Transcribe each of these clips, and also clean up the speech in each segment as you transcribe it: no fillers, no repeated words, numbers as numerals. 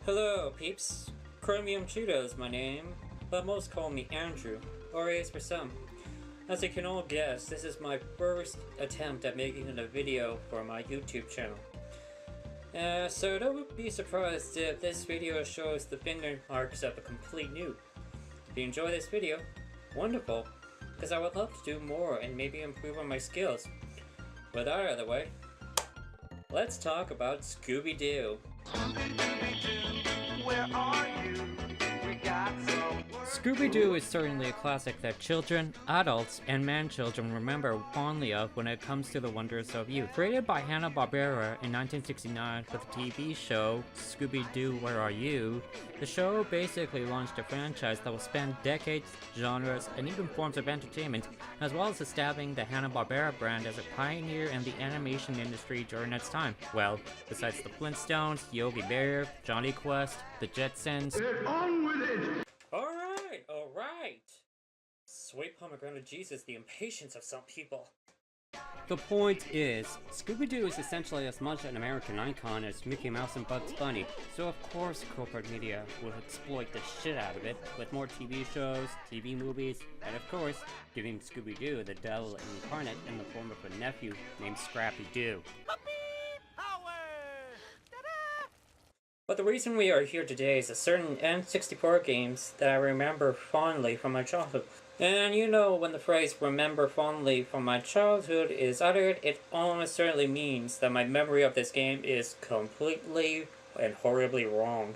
Hello, peeps. Chromium Cheeto's my name, but most call me Andrew, or Ace for some. As you can all guess, this is my first attempt at making a video for my YouTube channel. So don't be surprised if this video shows the finger marks of a complete noob. If you enjoy this video, wonderful, because I would love to do more and maybe improve on my skills. With that out of the way, let's talk about Scooby-Doo. Where are you? We got some Scooby-Doo is certainly a classic that children, adults, and man-children remember fondly of when it comes to the wonders of youth. Created by Hanna-Barbera in 1969 for the TV show Scooby-Doo, Where Are You?, the show basically launched a franchise that will span decades, genres, and even forms of entertainment, as well as establishing the Hanna-Barbera brand as a pioneer in the animation industry during its time. Well, besides the Flintstones, Yogi Bear, Johnny Quest, the Jetsons. Get on with it! Alright! Sweet pomegranate Jesus, the impatience of some people. The point is, Scooby-Doo is essentially as much an American icon as Mickey Mouse and Bugs Bunny, so of course corporate media will exploit the shit out of it with more TV shows, TV movies, and of course, giving Scooby-Doo the devil incarnate in the form of a nephew named Scrappy-Doo. But the reason we are here today is a certain N64 games that I remember fondly from my childhood. And you know, when the phrase remember fondly from my childhood is uttered, it almost certainly means that my memory of this game is completely and horribly wrong.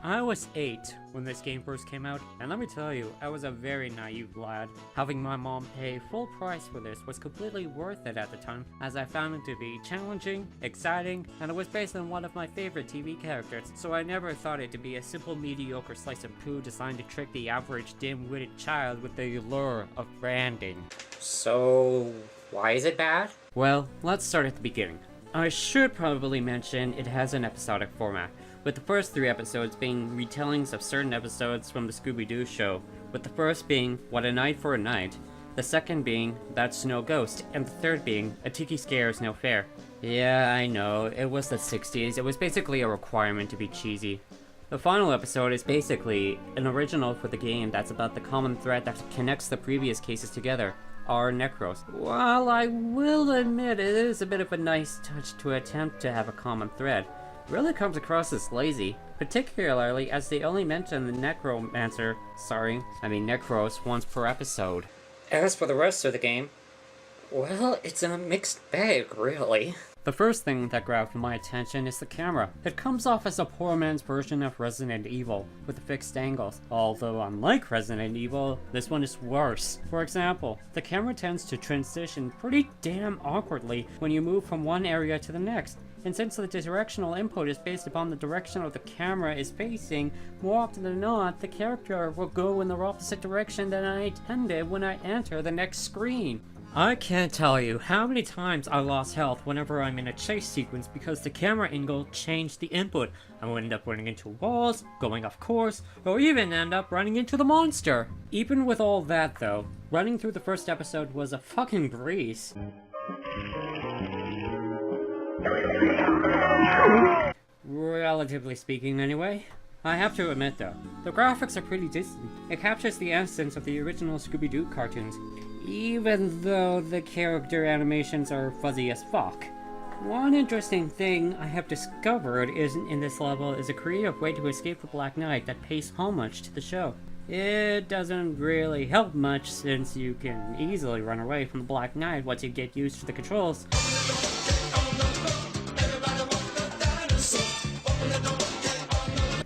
I was 8 when this game first came out, and let me tell you, I was a very naive lad. Having my mom pay full price for this was completely worth it at the time, as I found it to be challenging, exciting, and it was based on one of my favorite TV characters, so I never thought it to be a simple mediocre slice of poo designed to trick the average dim-witted child with the allure of branding. So, why is it bad? Well, let's start at the beginning. I should probably mention it has an episodic format, with the first 3 episodes being retellings of certain episodes from the Scooby-Doo show, with the first being What a Night for a Night, the second being That's No Ghost, and the third being A Tiki Scare is No Fair. Yeah, I know, it was the 60s, it was basically a requirement to be cheesy. The final episode is basically an original for the game that's about the common thread that connects the previous cases together, our Necros. While I will admit it is a bit of a nice touch to attempt to have a common thread, really comes across as lazy, particularly as they only mention the Necromancer, Necros once per episode. As for the rest of the game, well, it's a mixed bag, really. The first thing that grabbed my attention is the camera. It comes off as a poor man's version of Resident Evil, with fixed angles, although unlike Resident Evil, this one is worse. For example, the camera tends to transition pretty damn awkwardly when you move from one area to the next. And since the directional input is based upon the direction of the camera is facing, more often than not, the character will go in the opposite direction than I intended when I enter the next screen. I can't tell you how many times I lost health whenever I'm in a chase sequence because the camera angle changed the input. I will end up running into walls, going off course, or even end up running into the monster. Even with all that though, running through the first episode was a fucking breeze. Relatively speaking, anyway. I have to admit though, the graphics are pretty decent. It captures the essence of the original Scooby-Doo cartoons, even though the character animations are fuzzy as fuck. One interesting thing I have discovered in this level is a creative way to escape the Black Knight that pays homage to the show. It doesn't really help much since you can easily run away from the Black Knight once you get used to the controls.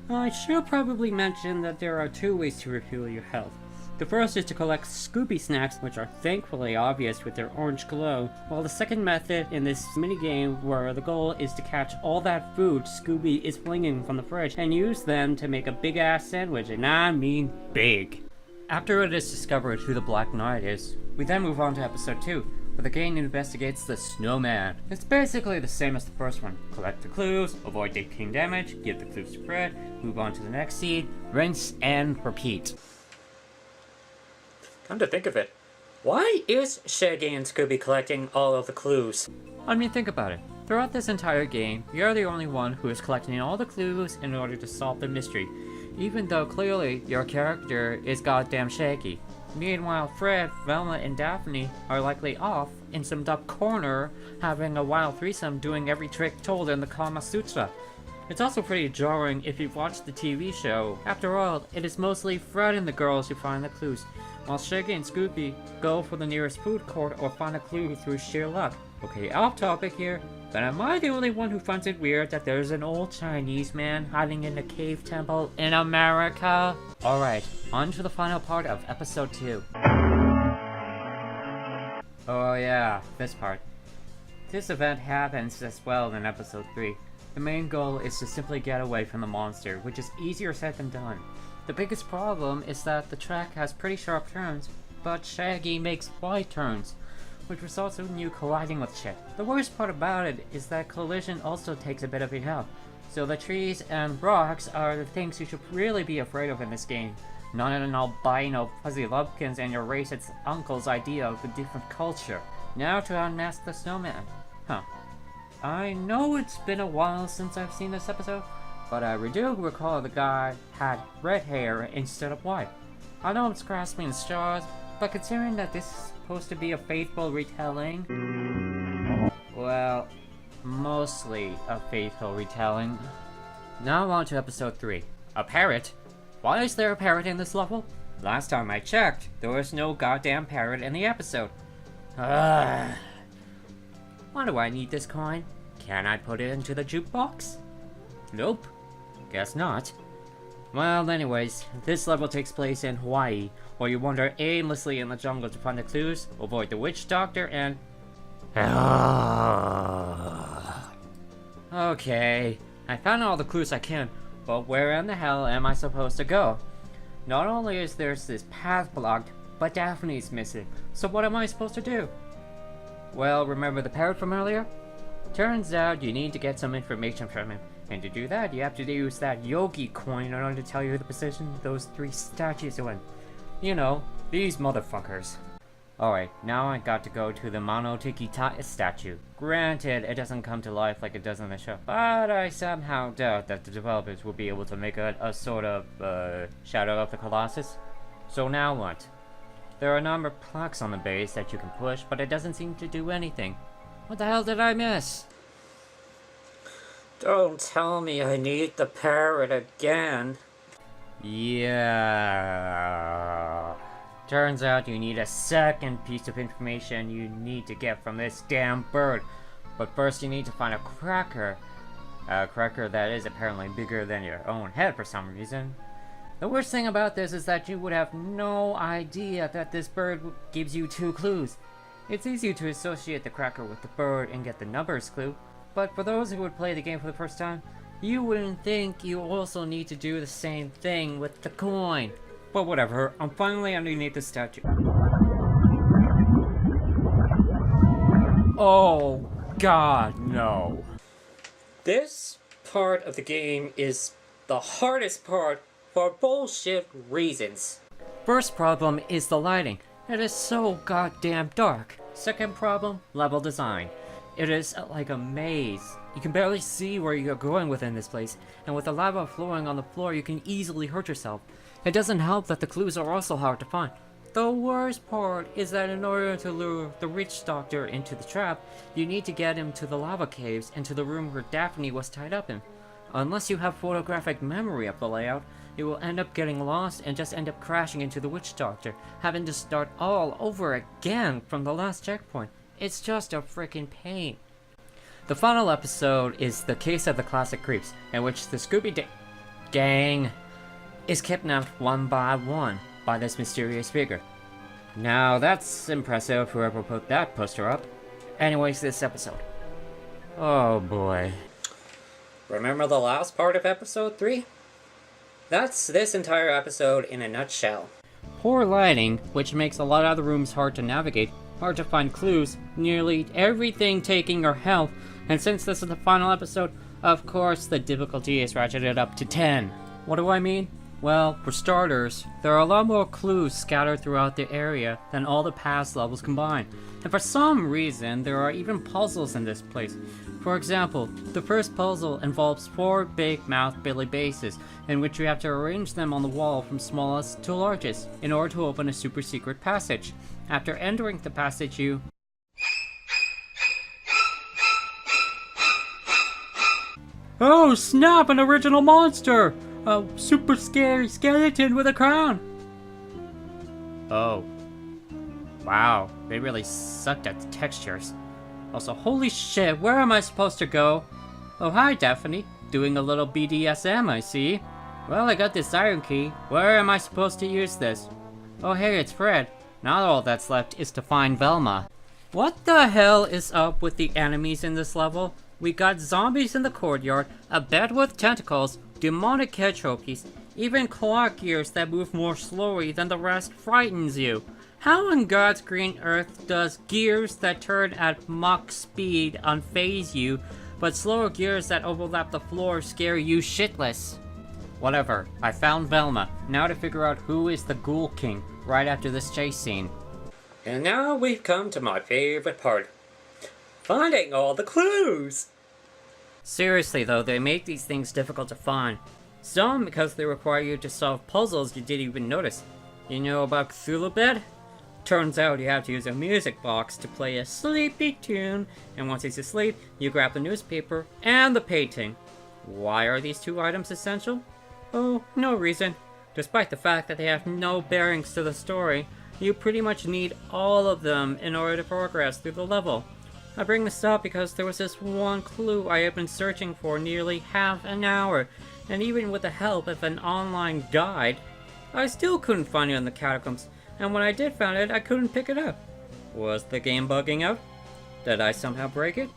I should probably mention that there are 2 ways to refuel your health. The first is to collect Scooby snacks, which are thankfully obvious with their orange glow, while the second method in this minigame where the goal is to catch all that food Scooby is flinging from the fridge and use them to make a big ass sandwich, and I mean big. After it is discovered who the Black Knight is, we then move on to episode 2, where the gang investigates the Snowman. It's basically the same as the first one. Collect the clues, avoid taking damage, give the clues to Fred, move on to the next scene, rinse and repeat. Come to think of it, why is Shaggy and Scooby collecting all of the clues? I mean, think about it. Throughout this entire game, you're the only one who is collecting all the clues in order to solve the mystery, even though clearly your character is goddamn shaky. Meanwhile, Fred, Velma, and Daphne are likely off in some dark corner having a wild threesome doing every trick told in the Kama Sutra. It's also pretty jarring if you've watched the TV show. After all, it is mostly Fred and the girls who find the clues, while Shaggy and Scooby go for the nearest food court or find a clue through sheer luck. Okay, off topic here, but am I the only one who finds it weird that there's an old Chinese man hiding in a cave temple in America? Alright, on to the final part of episode 2. Oh yeah, this part. This event happens as well in episode 3. The main goal is to simply get away from the monster, which is easier said than done. The biggest problem is that the track has pretty sharp turns, but Shaggy makes wide turns, which results in you colliding with shit. The worst part about it is that collision also takes a bit of your health, so the trees and rocks are the things you should really be afraid of in this game. Not an albino fuzzy lumpkins and your racist uncle's idea of a different culture. Now to unmask the snowman. Huh. I know it's been a while since I've seen this episode, but I do recall the guy had red hair instead of white. I know it's grasping at straws, but considering that this is supposed to be a faithful retelling, well, mostly a faithful retelling. Now on to episode 3. A parrot? Why is there a parrot in this level? Last time I checked, there was no goddamn parrot in the episode. Why do I need this coin? Can I put it into the jukebox? Nope. Guess not. Well, anyways, this level takes place in Hawaii, where you wander aimlessly in the jungle to find the clues, avoid the witch doctor, and... Okay, I found all the clues I can, but where in the hell am I supposed to go? Not only is there this path blocked, but Daphne's missing, so what am I supposed to do? Well, remember the parrot from earlier? Turns out you need to get some information from him, and to do that you have to use that yogi coin in order to tell you the position those 3 statues are in. You know, these motherfuckers. Alright, now I got to go to the Mono-Tiki-Ta statue. Granted, it doesn't come to life like it does in the show, but I somehow doubt that the developers will be able to make a sort of, Shadow of the Colossus. So now what? There are a number of plaques on the base that you can push, but it doesn't seem to do anything. What the hell did I miss? Don't tell me I need the parrot again. Yeah. Turns out you need a second piece of information you need to get from this damn bird. But first you need to find a cracker. A cracker that is apparently bigger than your own head for some reason. The worst thing about this is that you would have no idea that this bird gives you 2 clues. It's easy to associate the cracker with the bird and get the numbers clue, but for those who would play the game for the first time, you wouldn't think you also need to do the same thing with the coin. But whatever, I'm finally underneath the statue. Oh god, no. This part of the game is the hardest part for bullshit reasons. First problem is the lighting. It is so goddamn dark. Second problem, level design. It is like a maze. You can barely see where you're going within this place, and with the lava flowing on the floor you can easily hurt yourself. It doesn't help that the clues are also hard to find. The worst part is that in order to lure the witch doctor into the trap, you need to get him to the lava caves and to the room where Daphne was tied up in. Unless you have photographic memory of the layout, you will end up getting lost and just end up crashing into the witch doctor, having to start all over again from the last checkpoint. It's just a freaking pain. The final episode is the case of the classic creeps, in which the Scooby-Doo gang is kidnapped one by this mysterious figure. Now that's impressive, whoever put that poster up. Anyways, this episode. Oh boy. Remember the last part of episode 3? That's this entire episode in a nutshell. Poor lighting, which makes a lot of the rooms hard to navigate, hard to find clues, nearly everything taking your health, and since this is the final episode, of course the difficulty is ratcheted up to 10. What do I mean? Well, for starters, there are a lot more clues scattered throughout the area than all the past levels combined, And for some reason, there are even puzzles in this place. For example, the first puzzle involves 4 big mouth Billy bases, in which you have to arrange them on the wall from smallest to largest, in order to open a super secret passage. After entering the passage, you... Oh snap, an original monster! A super scary skeleton with a crown! Oh. Wow, they really sucked at the textures. Also, holy shit, where am I supposed to go? Oh hi Daphne, doing a little BDSM I see. Well, I got this iron key, where am I supposed to use this? Oh hey, it's Fred. Now all that's left is to find Velma. What the hell is up with the enemies in this level? We got zombies in the courtyard, a bed with tentacles, demonic head trophies, even clock gears that move more slowly than the rest frightens you. How on God's green earth does gears that turn at Mach speed unfaze you, but slower gears that overlap the floor scare you shitless? Whatever, I found Velma. Now to figure out who is the Ghoul King, right after this chase scene. And now we've come to my favorite part. Finding all the clues! Seriously though, they make these things difficult to find. Some because they require you to solve puzzles you didn't even notice. You know about Cthulhu Bed? Turns out you have to use a music box to play a sleepy tune, and once he's asleep, you grab the newspaper and the painting. Why are these 2 items essential? Oh, no reason. Despite the fact that they have no bearings to the story, you pretty much need all of them in order to progress through the level. I bring this up because there was this one clue I have been searching for nearly half an hour, and even with the help of an online guide, I still couldn't find it in the catacombs, and when I did find it, I couldn't pick it up. Was the game bugging out? Did I somehow break it?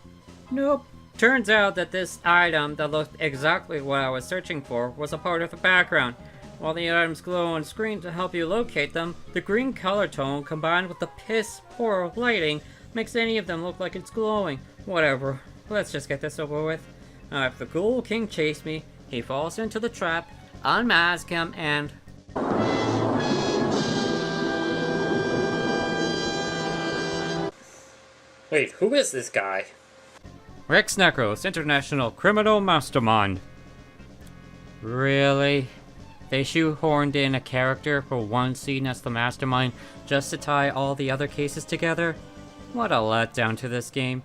Nope. Turns out that this item that looked exactly what I was searching for was a part of the background. While the items glow on screen to help you locate them, the green color tone combined with the piss poor lighting makes any of them look like it's glowing. Whatever, let's just get this over with. If the Ghoul King chased me, he falls into the trap, unmask him, and... Wait, who is this guy? Rex Necros, International Criminal Mastermind. Really? They shoehorned in a character for one scene as the mastermind just to tie all the other cases together? What a letdown to this game.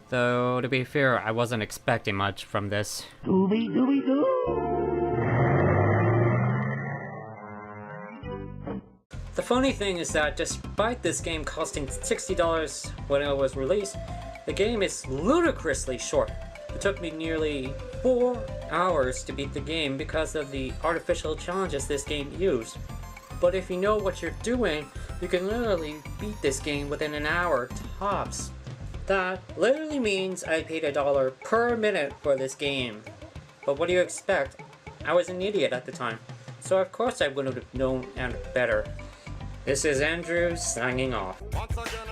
Though, to be fair, I wasn't expecting much from this. Scooby-Doo. The funny thing is that despite this game costing $60 when it was released, the game is ludicrously short. It took me nearly 4 hours to beat the game because of the artificial challenges this game used. But if you know what you're doing, you can literally beat this game within an hour tops. That literally means I paid $1 per minute for this game. But what do you expect? I was an idiot at the time, so of course I would have known and better. This is Andrew signing off. Once again,